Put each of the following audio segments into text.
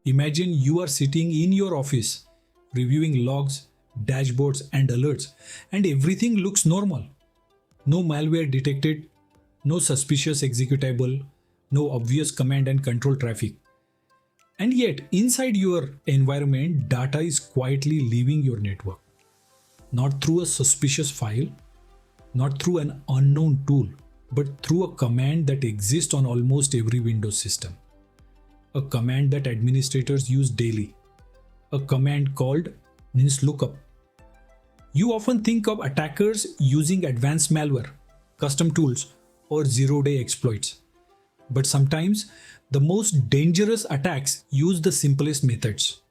Imagine you are sitting in your office, reviewing logs, dashboards, and alerts, and everything looks normal. No malware detected, no suspicious executable, no obvious command and control traffic. And yet, inside your environment, data is quietly leaving your network. Not through a suspicious file, not through an unknown tool, but through a command that exists on almost every Windows system. A command that administrators use daily. A command called Nslookup. You often think of attackers using advanced malware, custom tools, or zero-day exploits. But sometimes, the most dangerous attacks use the simplest methods.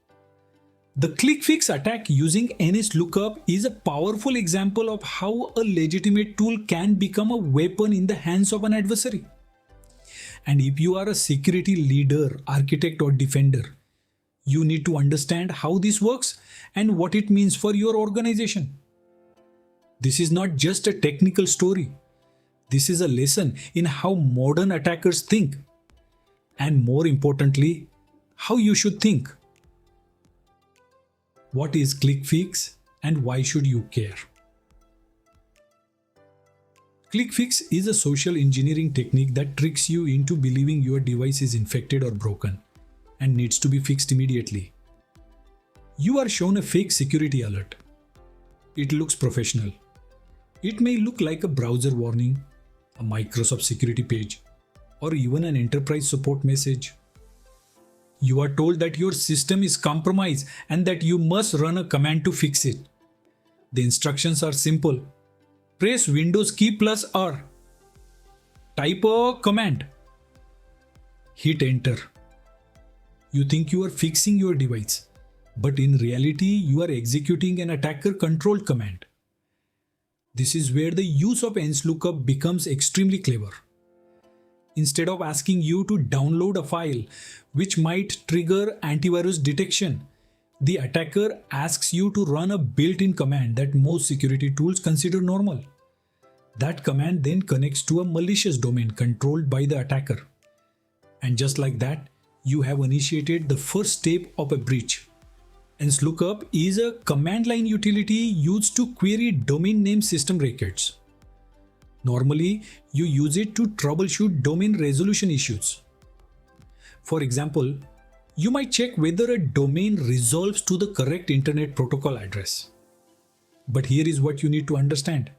The ClickFix attack using Nslookup is a powerful example of how a legitimate tool can become a weapon in the hands of an adversary. And if you are a security leader, architect, or defender, you need to understand how this works and what it means for your organization. This is not just a technical story. This is a lesson in how modern attackers think. And more importantly, how you should think. What is ClickFix and why should you care? ClickFix is a social engineering technique that tricks you into believing your device is infected or broken and needs to be fixed immediately. You are shown a fake security alert. It looks professional. It may look like a browser warning, a Microsoft security page, or even an enterprise support message. You are told that your system is compromised and that you must run a command to fix it. The instructions are simple. Press Windows key plus R. Type a command. Hit enter. You think you are fixing your device, but in reality you are executing an attacker-controlled command. This is where the use of Nslookup becomes extremely clever. Instead of asking you to download a file which might trigger antivirus detection, the attacker asks you to run a built-in command that most security tools consider normal. That command then connects to a malicious domain controlled by the attacker. And just like that, you have initiated the first step of a breach. Nslookup is a command line utility used to query domain name system records. Normally, you use it to troubleshoot domain resolution issues. For example, you might check whether a domain resolves to the correct internet protocol address. But here is what you need to understand.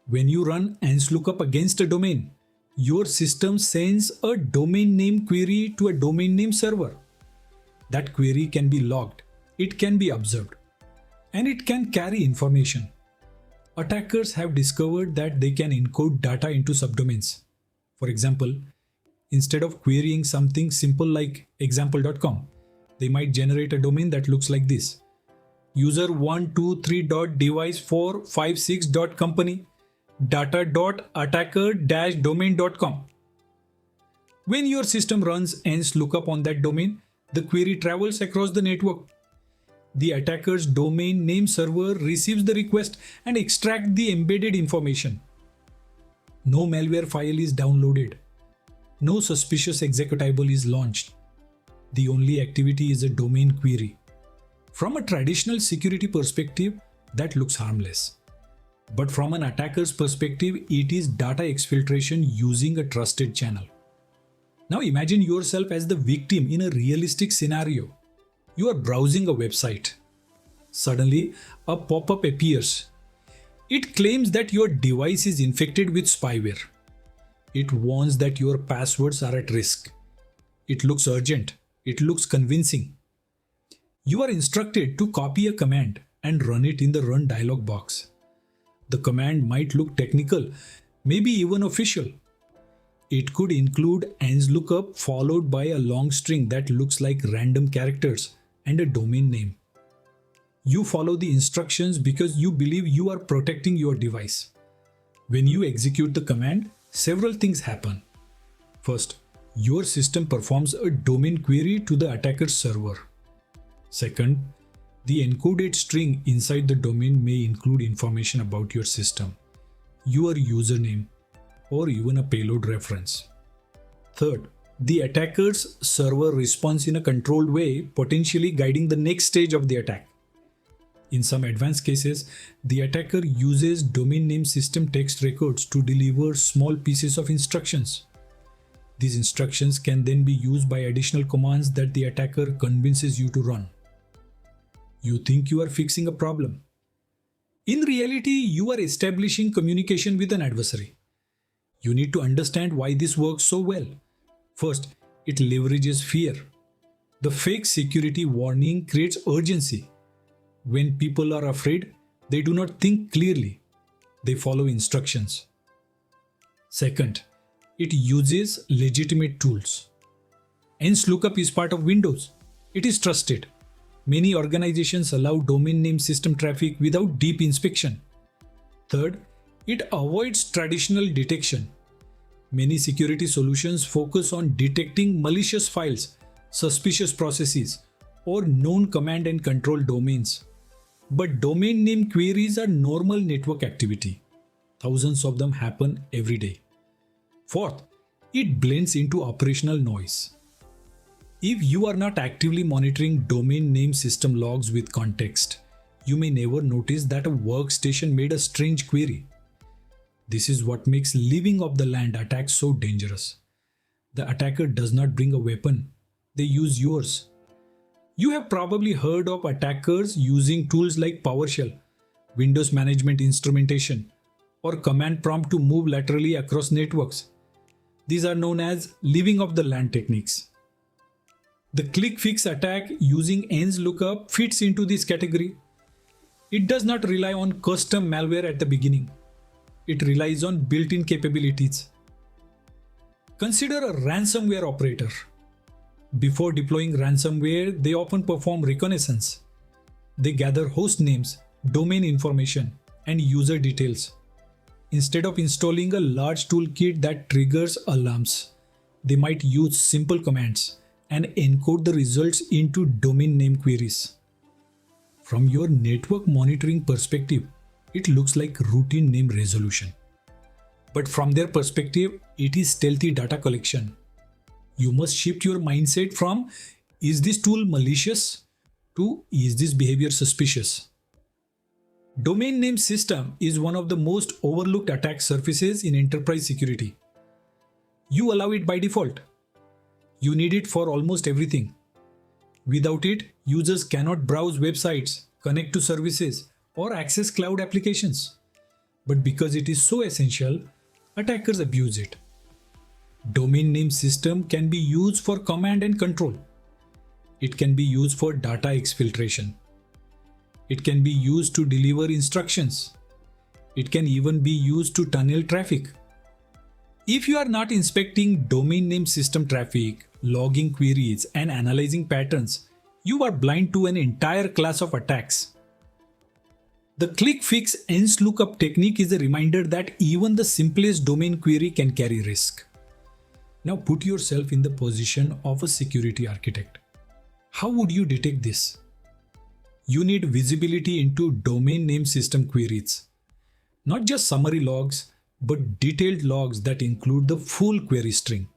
When you run Nslookup against a domain, your system sends a domain name query to a domain name server. That query can be logged, it can be observed, and it can carry information. Attackers have discovered that they can encode data into subdomains. For example, instead of querying something simple like example.com, they might generate a domain that looks like this: user123.device456.company data.attacker-domain.com. When your system runs Nslookup on that domain, the query travels across the network. The attacker's domain name server receives the request and extracts the embedded information. No malware file is downloaded. No suspicious executable is launched. The only activity is a domain query. From a traditional security perspective, that looks harmless. But from an attacker's perspective, it is data exfiltration using a trusted channel. Now imagine yourself as the victim in a realistic scenario. You are browsing a website. Suddenly, a pop-up appears. It claims that your device is infected with spyware. It warns that your passwords are at risk. It looks urgent. It looks convincing. You are instructed to copy a command and run it in the Run dialog box. The command might look technical, maybe even official. It could include Nslookup followed by a long string that looks like random characters and a domain name. You follow the instructions because you believe you are protecting your device. When you execute the command, several things happen. First, your system performs a domain query to the attacker's server. Second, the encoded string inside the domain may include information about your system, your username, or even a payload reference. Third, The attacker's server responds in a controlled way, potentially guiding the next stage of the attack. In some advanced cases, the attacker uses domain name system text records to deliver small pieces of instructions. These instructions can then be used by additional commands that the attacker convinces you to run. You think you are fixing a problem. In reality, you are establishing communication with an adversary. You need to understand why this works so well. First, it leverages fear. The fake security warning creates urgency. When people are afraid, they do not think clearly. They follow instructions. Second, it uses legitimate tools. Nslookup is part of Windows. It is trusted. Many organizations allow domain name system traffic without deep inspection. Third, it avoids traditional detection. Many security solutions focus on detecting malicious files, suspicious processes, or known command and control domains. But domain name queries are normal network activity. Thousands of them happen every day. Fourth, it blends into operational noise. If you are not actively monitoring domain name system logs with context, you may never notice that a workstation made a strange query. This is what makes living off the land attacks so dangerous. The attacker does not bring a weapon, they use yours. You have probably heard of attackers using tools like PowerShell, Windows Management Instrumentation, or command prompt to move laterally across networks. These are known as living off the land techniques. The ClickFix attack using Nslookup fits into this category. It does not rely on custom malware at the beginning. It relies on built-in capabilities. Consider a ransomware operator. Before deploying ransomware, they often perform reconnaissance. They gather host names, domain information, and user details. Instead of installing a large toolkit that triggers alarms, they might use simple commands and encode the results into domain name queries. From your network monitoring perspective, it looks like routine name resolution. But from their perspective, it is stealthy data collection. You must shift your mindset from "is this tool malicious?" to "is this behavior suspicious?" Domain name system is one of the most overlooked attack surfaces in enterprise security. You allow it by default. You need it for almost everything. Without it, users cannot browse websites, connect to services, or access cloud applications. But because it is so essential, attackers abuse it. Domain name system can be used for command and control. It can be used for data exfiltration. It can be used to deliver instructions. It can even be used to tunnel traffic. If you are not inspecting domain name system traffic, logging queries, and analyzing patterns, you are blind to an entire class of attacks. The ClickFix Nslookup technique is a reminder that even the simplest domain query can carry risk. Now put yourself in the position of a security architect. How would you detect this? You need visibility into domain name system queries. Not just summary logs, but detailed logs that include the full query string.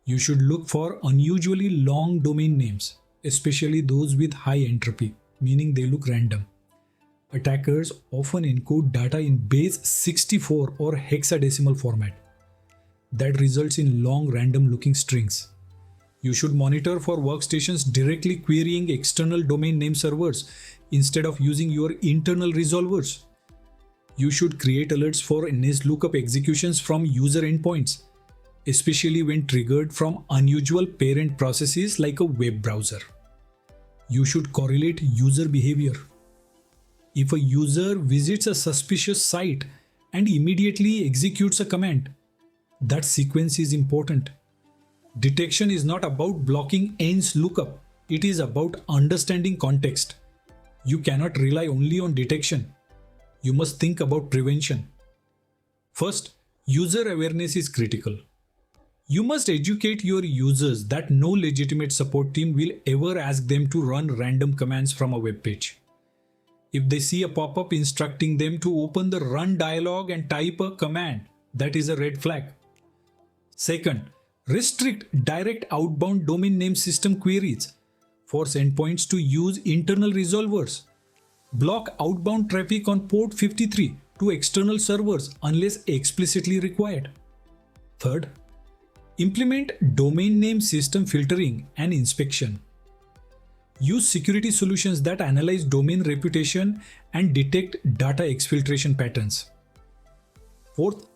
You should look for unusually long domain names, especially those with high entropy, meaning they look random. Attackers often encode data in base 64 or hexadecimal format. That results in long random looking strings. You should monitor for workstations directly querying external domain name servers instead of using your internal resolvers. You should create alerts for Nslookup executions from user endpoints, especially when triggered from unusual parent processes like a web browser. You should correlate user behavior. If a user visits a suspicious site and immediately executes a command, that sequence is important. Detection is not about blocking Nslookup. It is about understanding context. You cannot rely only on detection. You must think about prevention. First, user awareness is critical. You must educate your users that no legitimate support team will ever ask them to run random commands from a web page. If they see a pop-up instructing them to open the run dialog and type a command, that is a red flag. Second, Restrict direct outbound domain name system queries. Force endpoints to use internal resolvers. Block outbound traffic on port 53 to external servers unless explicitly required. Third, implement domain name system filtering and inspection. Use security solutions that analyze domain reputation and detect data exfiltration patterns. Fourth,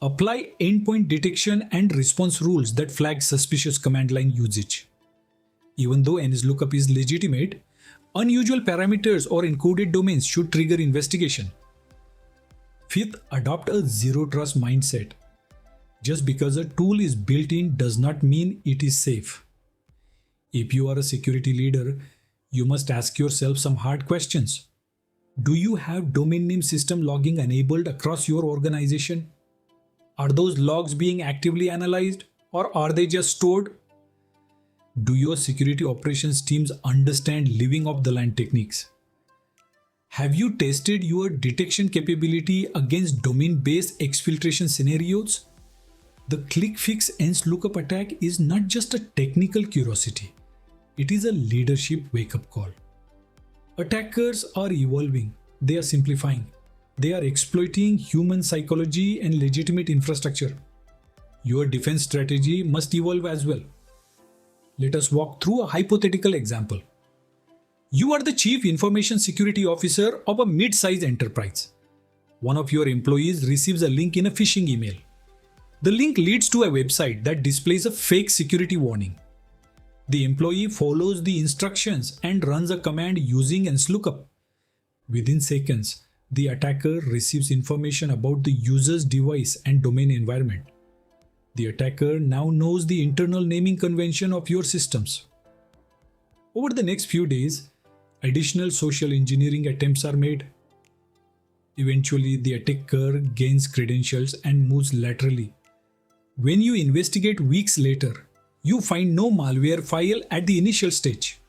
apply endpoint detection and response rules that flag suspicious command line usage. Even though Nslookup is legitimate, unusual parameters or encoded domains should trigger investigation. Fifth, adopt a zero trust mindset. Just because a tool is built in does not mean it is safe. If you are a security leader, you must ask yourself some hard questions. Do you have domain name system logging enabled across your organization? Are those logs being actively analyzed or are they just stored? Do your security operations teams understand living off the land techniques? Have you tested your detection capability against domain-based exfiltration scenarios? The ClickFix Nslookup attack is not just a technical curiosity. It is a leadership wake-up call. Attackers are evolving. They are simplifying. They are exploiting human psychology and legitimate infrastructure. Your defense strategy must evolve as well. Let us walk through a hypothetical example. You are the Chief Information Security Officer of a mid-sized enterprise. One of your employees receives a link in a phishing email. The link leads to a website that displays a fake security warning. The employee follows the instructions and runs a command using Nslookup. Within seconds, the attacker receives information about the user's device and domain environment. The attacker now knows the internal naming convention of your systems. Over the next few days, additional social engineering attempts are made. Eventually, the attacker gains credentials and moves laterally. When you investigate weeks later, you find no malware file at the initial stage.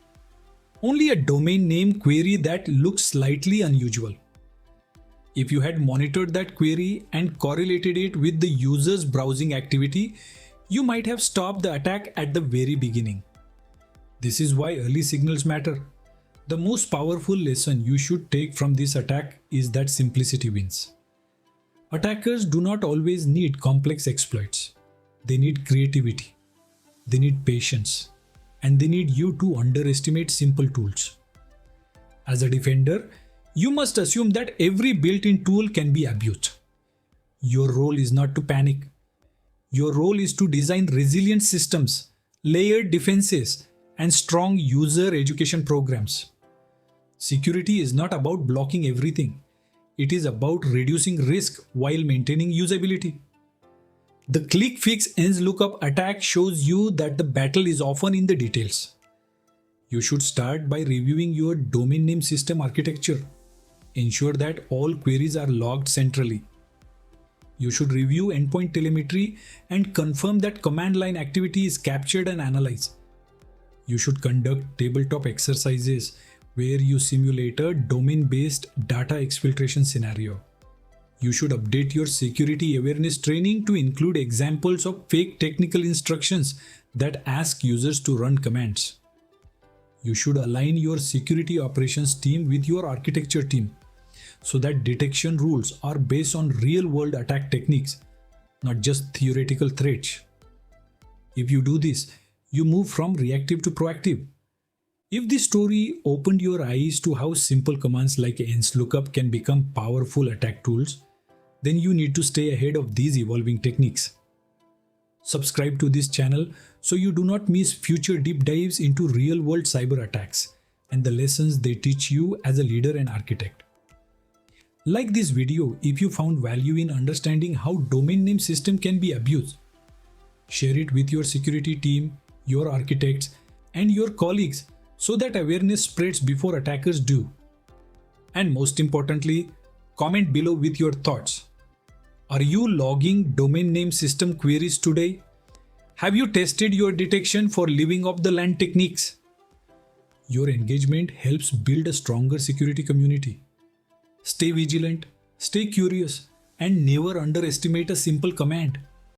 Only a domain name query that looks slightly unusual. If you had monitored that query and correlated it with the user's browsing activity, you might have stopped the attack at the very beginning. This is why early signals matter. The most powerful lesson you should take from this attack is that simplicity wins. Attackers do not always need complex exploits. They need creativity. They need patience. And they need you to underestimate simple tools. As a defender, you must assume that every built-in tool can be abused. Your role is not to panic. Your role is to design resilient systems, layered defenses, and strong user education programs. Security is not about blocking everything. It is about reducing risk while maintaining usability. The ClickFix Nslookup attack shows you that the battle is often in the details. You should start by reviewing your domain name system architecture. Ensure that all queries are logged centrally. You should review endpoint telemetry and confirm that command line activity is captured and analyzed. You should conduct tabletop exercises where you simulate a domain-based data exfiltration scenario. You should update your security awareness training to include examples of fake technical instructions that ask users to run commands. You should align your security operations team with your architecture team so that detection rules are based on real-world attack techniques, not just theoretical threats. If you do this, you move from reactive to proactive. If this story opened your eyes to how simple commands like Nslookup can become powerful attack tools, then you need to stay ahead of these evolving techniques. Subscribe to this channel so you do not miss future deep dives into real-world cyber attacks and the lessons they teach you as a leader and architect. Like this video if you found value in understanding how domain name system can be abused. Share it with your security team, your architects, and your colleagues so that awareness spreads before attackers do. And most importantly, comment below with your thoughts. Are you logging domain name system queries today? Have you tested your detection for living off the land techniques? Your engagement helps build a stronger security community. Stay vigilant, stay curious, and never underestimate a simple command.